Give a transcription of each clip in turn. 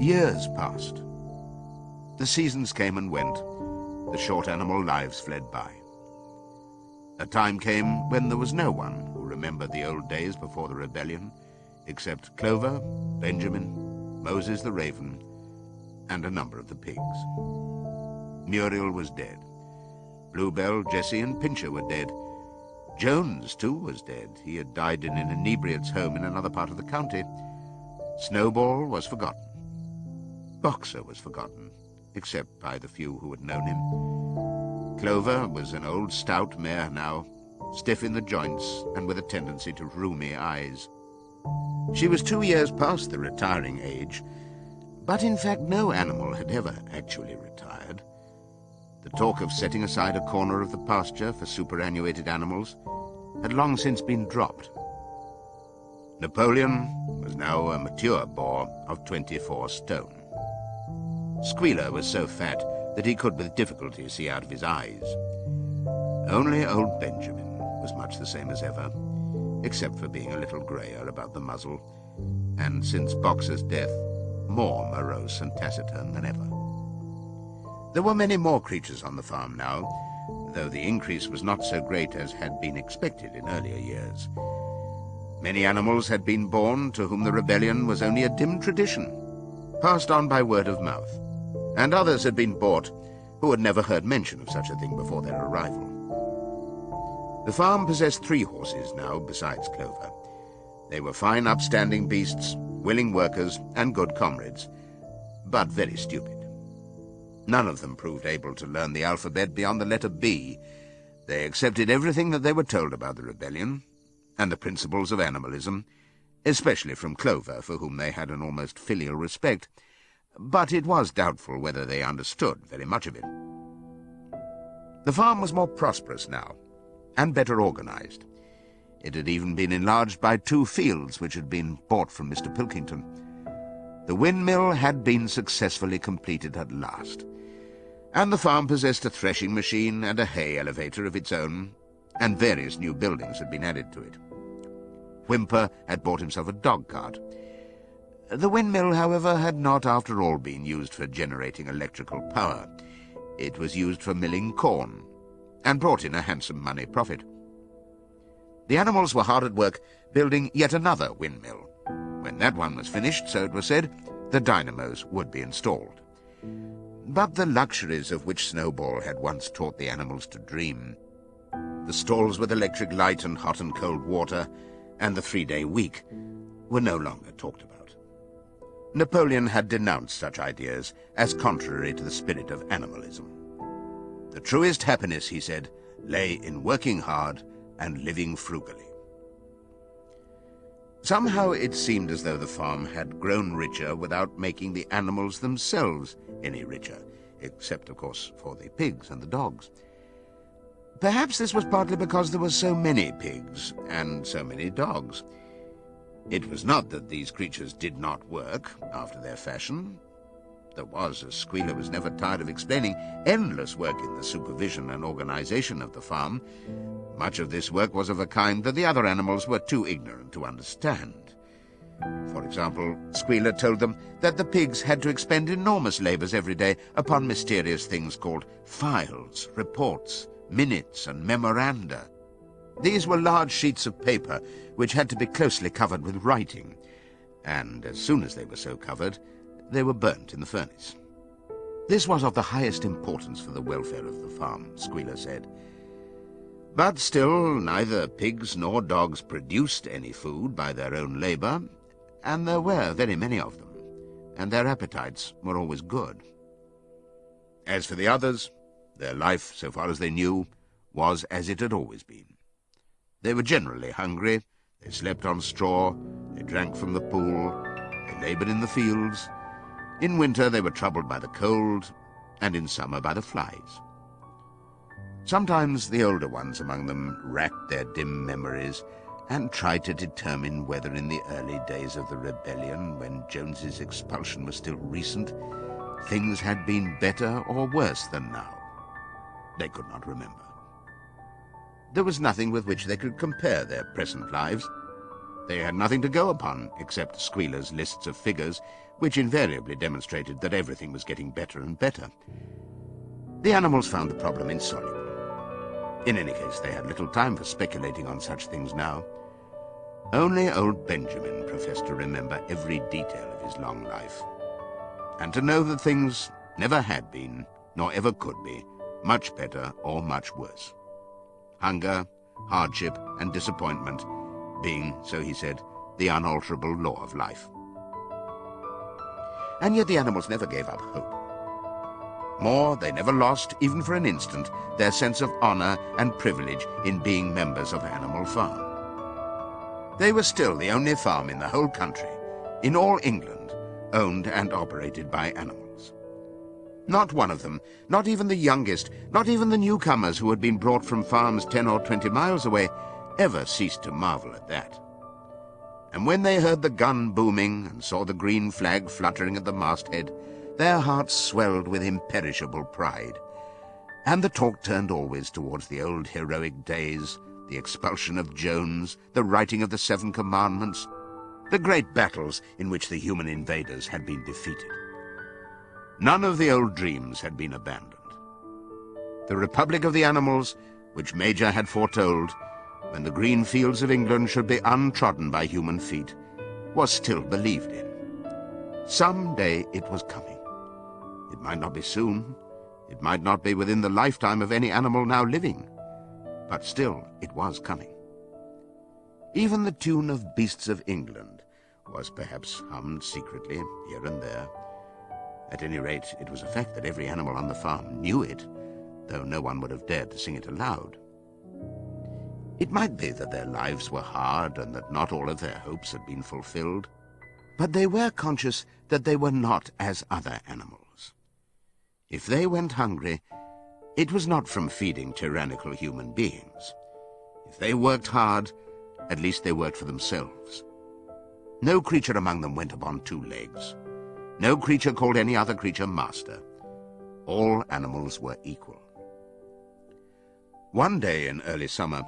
Years passed. The seasons came and went. The short animal lives fled by. A time came when there was no one who remembered the old days before the rebellion, except Clover, Benjamin, Moses the raven, and a number of the pigs. Muriel was dead. Bluebell, Jessie, and Pincher were dead. Jones, too, was dead. He had died in an inebriate's home in another part of the county. Snowball was forgotten. Boxer was forgotten, except by the few who had known him. Clover was an old stout mare now, stiff in the joints and with a tendency to rheumy eyes. She was 2 years past the retiring age, but in fact no animal had ever actually retired. The talk of setting aside a corner of the pasture for superannuated animals had long since been dropped. Napoleon was now a mature boar of 24 stone. Squealer was so fat that he could with difficulty see out of his eyes. Only old Benjamin was much the same as ever, except for being a little greyer about the muzzle, and since Boxer's death, more morose and taciturn than ever. There were many more creatures on the farm now, though the increase was not so great as had been expected in earlier years. Many animals had been born to whom the rebellion was only a dim tradition, passed on by word of mouth, and others had been bought who had never heard mention of such a thing before their arrival. The farm possessed 3 horses now besides Clover. They were fine upstanding beasts, willing workers, and good comrades, but very stupid. None of them proved able to learn the alphabet beyond the letter B. They accepted everything that they were told about the rebellion and the principles of animalism, especially from Clover, for whom they had an almost filial respect, but it was doubtful whether they understood very much of it. The farm was more prosperous now, and better organized. It had even been enlarged by 2 fields which had been bought from Mr. Pilkington. The windmill had been successfully completed at last, and the farm possessed a threshing machine and a hay elevator of its own, and various new buildings had been added to it. Whymper had bought himself a dog-cart. The windmill, however, had not after all been used for generating electrical power. It was used for milling corn, and brought in a handsome money profit. The animals were hard at work building yet another windmill. When that one was finished, so it was said, the dynamos would be installed. But the luxuries of which Snowball had once taught the animals to dream, the stalls with electric light and hot and cold water, and the 3-day week, were no longer talked about. Napoleon had denounced such ideas as contrary to the spirit of animalism. The truest happiness, he said, lay in working hard and living frugally. Somehow it seemed as though the farm had grown richer without making the animals themselves any richer, except, of course, for the pigs and the dogs. Perhaps this was partly because there were so many pigs and so many dogs. It was not that these creatures did not work after their fashion. There was, as Squealer was never tired of explaining, endless work in the supervision and organization of the farm. Much of this work was of a kind that the other animals were too ignorant to understand. For example, Squealer told them that the pigs had to expend enormous labors every day upon mysterious things called files, reports, minutes, and memoranda. These were large sheets of paper which had to be closely covered with writing, and as soon as they were so covered, they were burnt in the furnace. This was of the highest importance for the welfare of the farm, Squealer said. But still, neither pigs nor dogs produced any food by their own labor, and there were very many of them, and their appetites were always good. As for the others, their life, so far as they knew, was as it had always been. They were generally hungry, they slept on straw, they drank from the pool, they labored in the fields. In winter they were troubled by the cold, and in summer by the flies. Sometimes the older ones among them racked their dim memories and tried to determine whether in the early days of the rebellion, when Jones's expulsion was still recent, things had been better or worse than now. They could not remember. There was nothing with which they could compare their present lives. They had nothing to go upon except Squealer's lists of figures, which invariably demonstrated that everything was getting better and better. The animals found the problem insoluble. In any case, they had little time for speculating on such things now. Only old Benjamin professed to remember every detail of his long life, and to know that things never had been, nor ever could be, much better or much worse. Hunger, hardship, and disappointment being, so he said, the unalterable law of life. And yet the animals never gave up hope. More, they never lost, even for an instant, their sense of honor and privilege in being members of Animal Farm. They were still the only farm in the whole country, in all England, owned and operated by animals. Not one of them, not even the youngest, not even the newcomers who had been brought from farms 10 or 20 miles away, ever ceased to marvel at that. And when they heard the gun booming and saw the green flag fluttering at the masthead, their hearts swelled with imperishable pride. And the talk turned always towards the old heroic days, the expulsion of Jones, the writing of the 7 Commandments, the great battles in which the human invaders had been defeated. None of the old dreams had been abandoned. The Republic of the Animals, which Major had foretold, when the green fields of England should be untrodden by human feet, was still believed in. Some day it was coming. It might not be soon, it might not be within the lifetime of any animal now living, but still it was coming. Even the tune of Beasts of England was perhaps hummed secretly here and there. At any rate, it was a fact that every animal on the farm knew it, though no one would have dared to sing it aloud. It might be that their lives were hard and that not all of their hopes had been fulfilled, but they were conscious that they were not as other animals. If they went hungry, it was not from feeding tyrannical human beings. If they worked hard, at least they worked for themselves. No creature among them went upon 2 legs. No creature called any other creature master. All animals were equal. One day in early summer,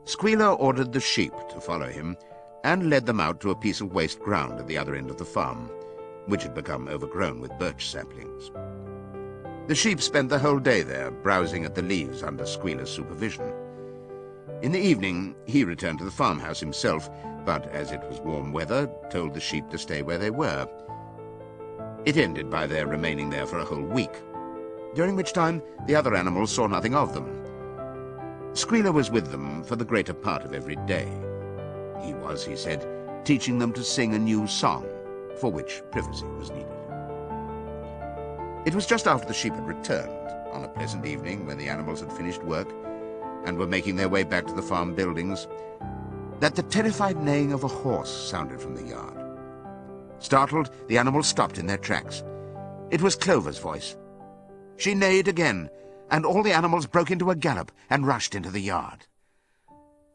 Squealer ordered the sheep to follow him and led them out to a piece of waste ground at the other end of the farm, which had become overgrown with birch saplings. The sheep spent the whole day there, browsing at the leaves under Squealer's supervision. In the evening, he returned to the farmhouse himself, but as it was warm weather, told the sheep to stay where they were. It ended by their remaining there for a whole week, during which time the other animals saw nothing of them. Squealer was with them for the greater part of every day. He was, he said, teaching them to sing a new song, for which privacy was needed. It was just after the sheep had returned, on a pleasant evening when the animals had finished work and were making their way back to the farm buildings, that the terrified neighing of a horse sounded from the yard. Startled, the animals stopped in their tracks. It was Clover's voice. She neighed again, and all the animals broke into a gallop and rushed into the yard.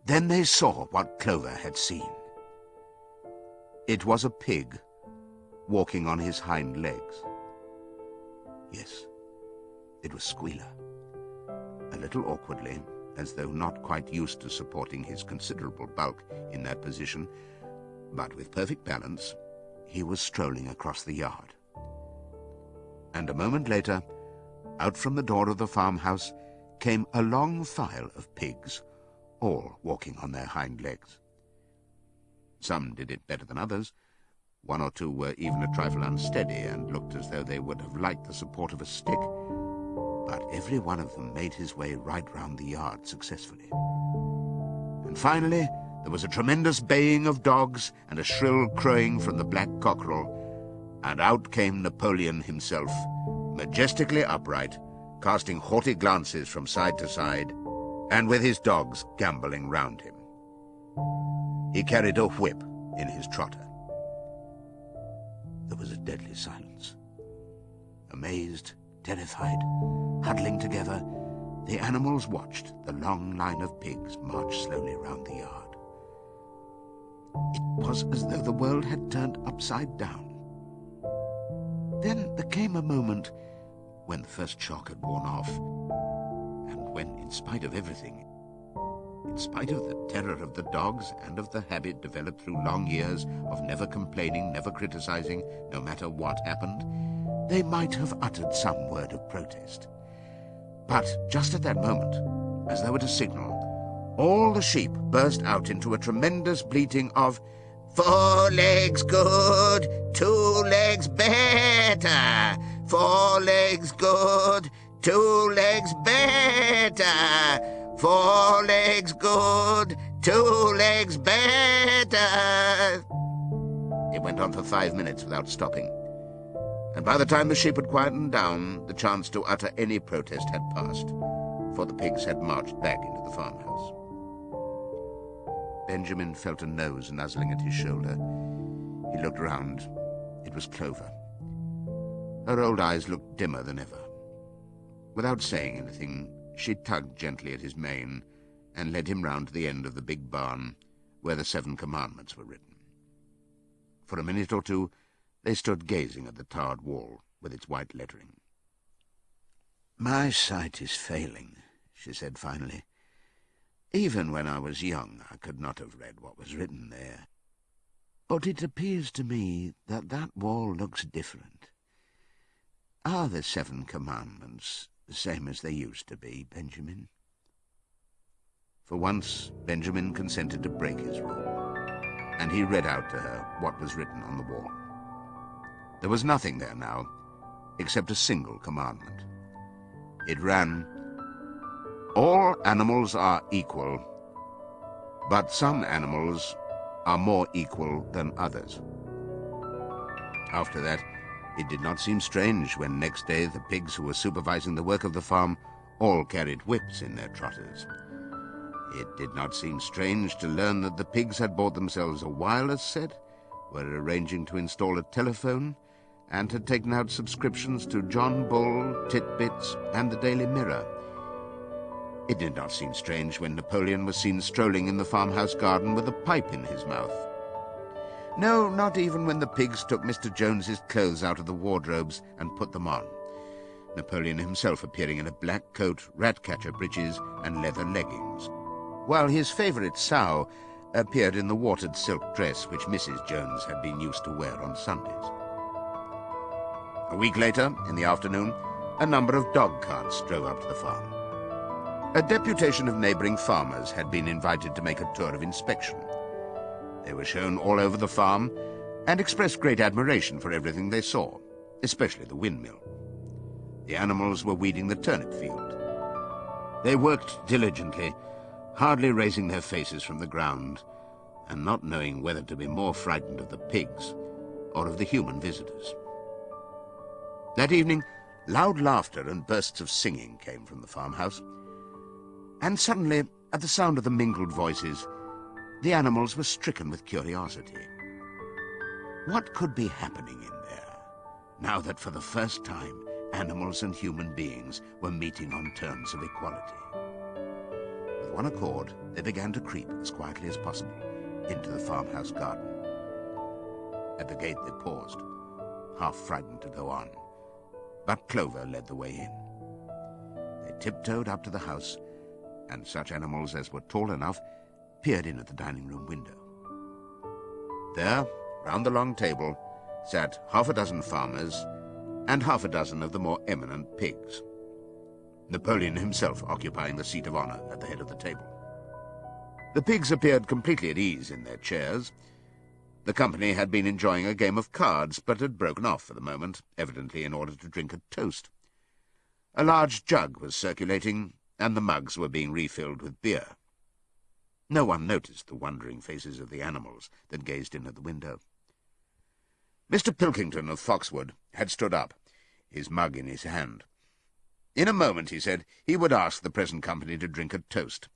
Then they saw what Clover had seen. It was a pig walking on his hind legs. Yes, it was Squealer. A little awkwardly, as though not quite used to supporting his considerable bulk in that position, but with perfect balance, he was strolling across the yard. And a moment later, out from the door of the farmhouse came a long file of pigs, all walking on their hind legs. Some did it better than others. 1 or 2 were even a trifle unsteady and looked as though they would have liked the support of a stick, but every one of them made his way right round the yard successfully. And finally, there was a tremendous baying of dogs and a shrill crowing from the black cockerel, and out came Napoleon himself, majestically upright, casting haughty glances from side to side, and with his dogs gambolling round him. He carried a whip in his trotter. There was a deadly silence. Amazed, terrified, huddling together, the animals watched the long line of pigs march slowly round the yard. It was as though the world had turned upside down. Then there came a moment when the first shock had worn off, and when, in spite of everything, In spite of the terror of the dogs and of the habit developed through long years of never complaining, never criticizing, no matter what happened, they might have uttered some word of protest. But just at that moment, as though at a signal, all the sheep burst out into a tremendous bleating of, "4 legs good, 2 legs better, 4 legs good, 2 legs better, 4 legs good, 2 legs better." It went on for 5 minutes without stopping, and by the time the sheep had quietened down, the chance to utter any protest had passed, for the pigs had marched back into the farmhouse. Benjamin felt a nose nuzzling at his shoulder. He looked round. It was Clover. Her old eyes looked dimmer than ever. Without saying anything, she tugged gently at his mane and led him round to the end of the big barn where the 7 commandments were written. For a minute or two, they stood gazing at the tarred wall with its white lettering. "My sight is failing," she said finally. "Even when I was young, I could not have read what was written there. But it appears to me that that wall looks different. Are the 7 commandments the same as they used to be, Benjamin?" For once, Benjamin consented to break his rule, and he read out to her what was written on the wall. There was nothing there now, except a single commandment. It ran, "All animals are equal, but some animals are more equal than others." After that, it did not seem strange when next day the pigs who were supervising the work of the farm all carried whips in their trotters. It did not seem strange to learn that the pigs had bought themselves a wireless set, were arranging to install a telephone, and had taken out subscriptions to John Bull, Titbits, and the Daily Mirror. It did not seem strange when Napoleon was seen strolling in the farmhouse garden with a pipe in his mouth. No, not even when the pigs took Mr. Jones's clothes out of the wardrobes and put them on, Napoleon himself appearing in a black coat, rat-catcher breeches, and leather leggings, while his favourite sow appeared in the watered silk dress which Mrs. Jones had been used to wear on Sundays. A week later, in the afternoon, a number of dog carts drove up to the farm. A deputation of neighbouring farmers had been invited to make a tour of inspection. They were shown all over the farm and expressed great admiration for everything they saw, especially the windmill. The animals were weeding the turnip field. They worked diligently, hardly raising their faces from the ground, and not knowing whether to be more frightened of the pigs or of the human visitors. That evening, loud laughter and bursts of singing came from the farmhouse, and suddenly, at the sound of the mingled voices, the animals were stricken with curiosity. What could be happening in there, now that for the first time animals and human beings were meeting on terms of equality? With one accord, they began to creep as quietly as possible into the farmhouse garden. At the gate they paused, half frightened to go on, but Clover led the way in. They tiptoed up to the house, and such animals as were tall enough peered in at the dining-room window. There, round the long table, sat half a dozen farmers and half a dozen of the more eminent pigs, Napoleon himself occupying the seat of honour at the head of the table. The pigs appeared completely at ease in their chairs. The company had been enjoying a game of cards, but had broken off for the moment, evidently in order to drink a toast. A large jug was circulating, and the mugs were being refilled with beer. No one noticed the wondering faces of the animals that gazed in at the window. Mr. Pilkington of Foxwood had stood up, his mug in his hand. In a moment, he said, he would ask the present company to drink a toast.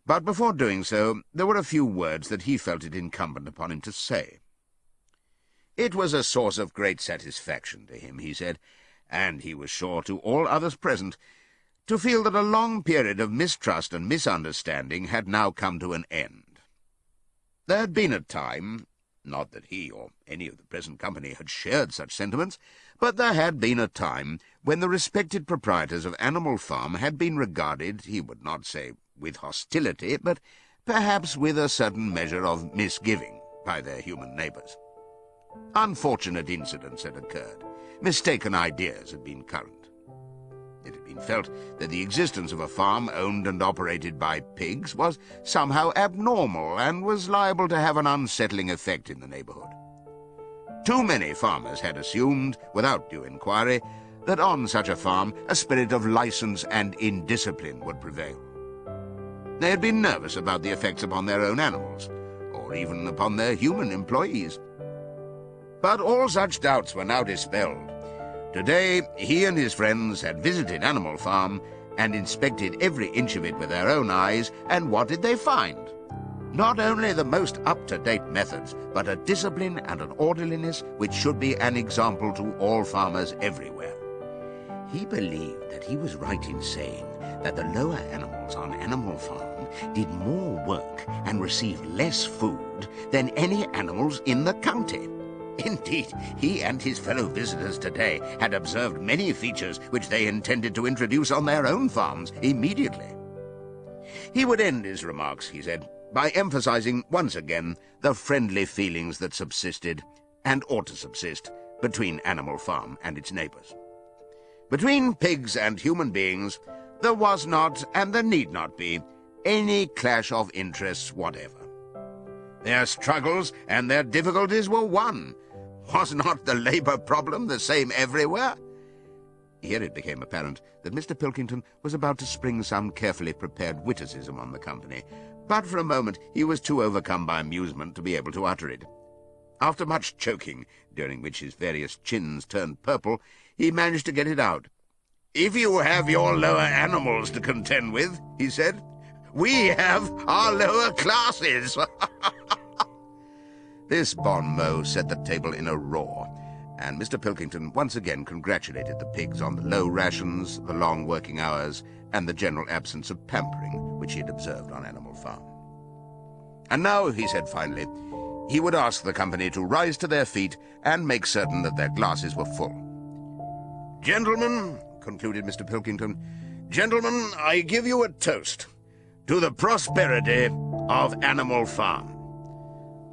But before doing so, there were a few words that he felt it incumbent upon him to say. It was a source of great satisfaction to him, he said, and he was sure to all others present, to feel that a long period of mistrust and misunderstanding had now come to an end. There had been a time, not that he or any of the present company had shared such sentiments, but there had been a time when the respected proprietors of Animal Farm had been regarded, he would not say with hostility, but perhaps with a certain measure of misgiving by their human neighbours. Unfortunate incidents had occurred. Mistaken ideas had been current. It had been felt that the existence of a farm owned and operated by pigs was somehow abnormal and was liable to have an unsettling effect in the neighbourhood. Too many farmers had assumed, without due inquiry, that on such a farm a spirit of licence and indiscipline would prevail. They had been nervous about the effects upon their own animals, or even upon their human employees. But all such doubts were now dispelled. Today, he and his friends had visited Animal Farm and inspected every inch of it with their own eyes, and what did they find? Not only the most up-to-date methods, but a discipline and an orderliness which should be an example to all farmers everywhere. He believed that he was right in saying that the lower animals on Animal Farm did more work and received less food than any animals in the county. Indeed, he and his fellow visitors today had observed many features which they intended to introduce on their own farms immediately. He would end his remarks, he said, by emphasizing once again the friendly feelings that subsisted, and ought to subsist, between Animal Farm and its neighbours. Between pigs and human beings, there was not, and there need not be, any clash of interests whatever. Their struggles and their difficulties were one. Was not the labour problem the same everywhere? Here it became apparent that Mr. Pilkington was about to spring some carefully prepared witticism on the company, but for a moment he was too overcome by amusement to be able to utter it. After much choking, during which his various chins turned purple, he managed to get it out. "If you have your lower animals to contend with," he said, "we have our lower classes." This bon mot set the table in a roar, and Mr. Pilkington once again congratulated the pigs on the low rations, the long working hours, and the general absence of pampering which he had observed on Animal Farm. And now, he said finally, he would ask the company to rise to their feet and make certain that their glasses were full. "Gentlemen," concluded Mr. Pilkington, "gentlemen, I give you a toast to the prosperity of Animal Farm."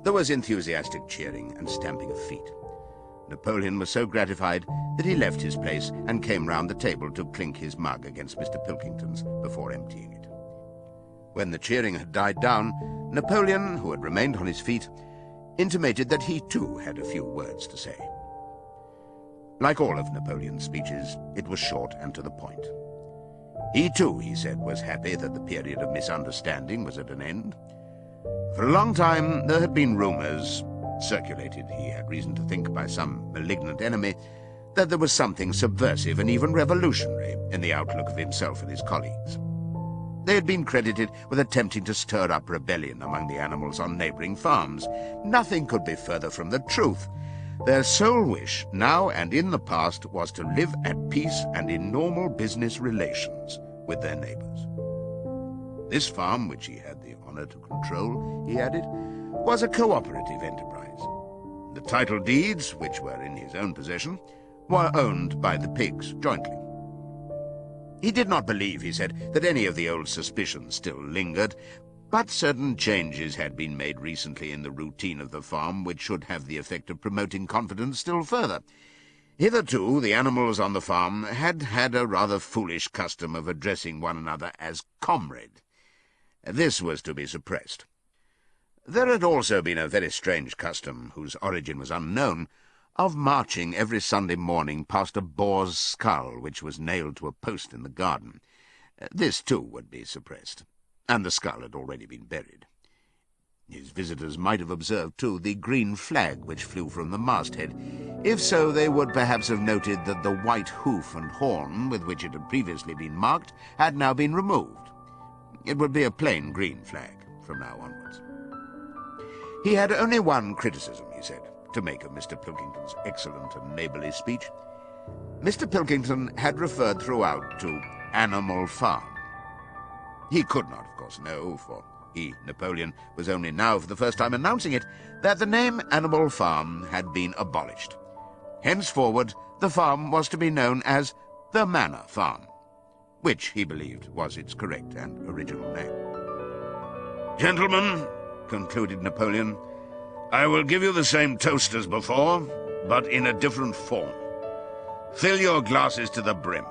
There was enthusiastic cheering and stamping of feet. Napoleon was so gratified that he left his place and came round the table to clink his mug against Mr. Pilkington's before emptying it. When the cheering had died down, Napoleon, who had remained on his feet, intimated that he too had a few words to say. Like all of Napoleon's speeches, it was short and to the point. He too, he said, was happy that the period of misunderstanding was at an end. For a long time there had been rumours, circulated, he had reason to think, by some malignant enemy, that there was something subversive and even revolutionary in the outlook of himself and his colleagues. They had been credited with attempting to stir up rebellion among the animals on neighbouring farms. Nothing could be further from the truth. Their sole wish, now and in the past, was to live at peace and in normal business relations with their neighbours. This farm, which he had the honour to control, he added, was a cooperative enterprise. The title deeds, which were in his own possession, were owned by the pigs jointly. He did not believe, he said, that any of the old suspicions still lingered, but certain changes had been made recently in the routine of the farm which should have the effect of promoting confidence still further. Hitherto, the animals on the farm had had a rather foolish custom of addressing one another as comrade. This was to be suppressed. There had also been a very strange custom, whose origin was unknown, of marching every Sunday morning past a boar's skull which was nailed to a post in the garden. This, too, would be suppressed, and the skull had already been buried. His visitors might have observed, too, the green flag which flew from the masthead. If so, they would perhaps have noted that the white hoof and horn with which it had previously been marked had now been removed. It would be a plain green flag from now onwards. He had only one criticism, he said, to make of Mr. Pilkington's excellent and neighbourly speech. Mr. Pilkington had referred throughout to Animal Farm. He could not, of course, know, for he, Napoleon, was only now for the first time announcing it, that the name Animal Farm had been abolished. Henceforward, the farm was to be known as the Manor Farm. which he believed was its correct and original name. "Gentlemen," concluded Napoleon, "I will give you the same toast as before, but in a different form. Fill your glasses to the brim.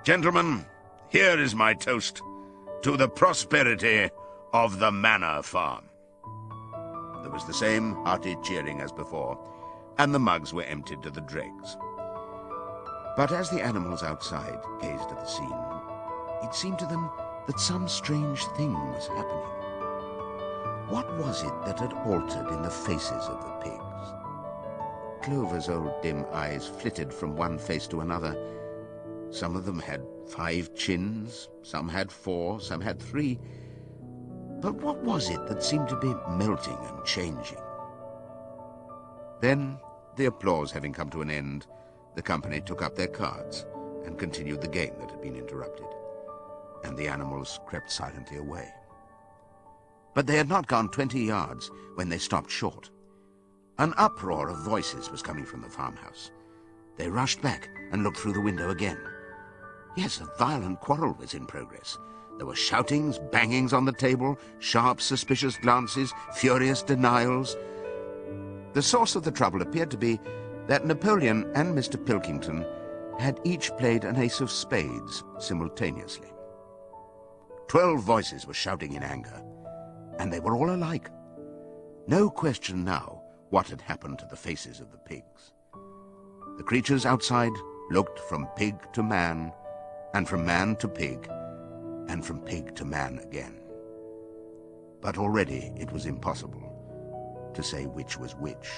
Gentlemen, here is my toast to the prosperity of the Manor Farm." There was the same hearty cheering as before, and the mugs were emptied to the dregs. But as the animals outside gazed at the scene, it seemed to them that some strange thing was happening. What was it that had altered in the faces of the pigs? Clover's old dim eyes flitted from one face to another. Some of them had 5 chins, some had 4, some had 3. But what was it that seemed to be melting and changing? Then, the applause having come to an end, the company took up their cards and continued the game that had been interrupted, and the animals crept silently away. But they had not gone 20 yards when they stopped short. An uproar of voices was coming from the farmhouse. They rushed back and looked through the window again. Yes, a violent quarrel was in progress. There were shoutings, bangings on the table, sharp, suspicious glances, furious denials. The source of the trouble appeared to be that Napoleon and Mr. Pilkington had each played an ace of spades simultaneously. 12 voices were shouting in anger, and they were all alike. No question now what had happened to the faces of the pigs. The creatures outside looked from pig to man, and from man to pig, and from pig to man again. But already it was impossible to say which was which.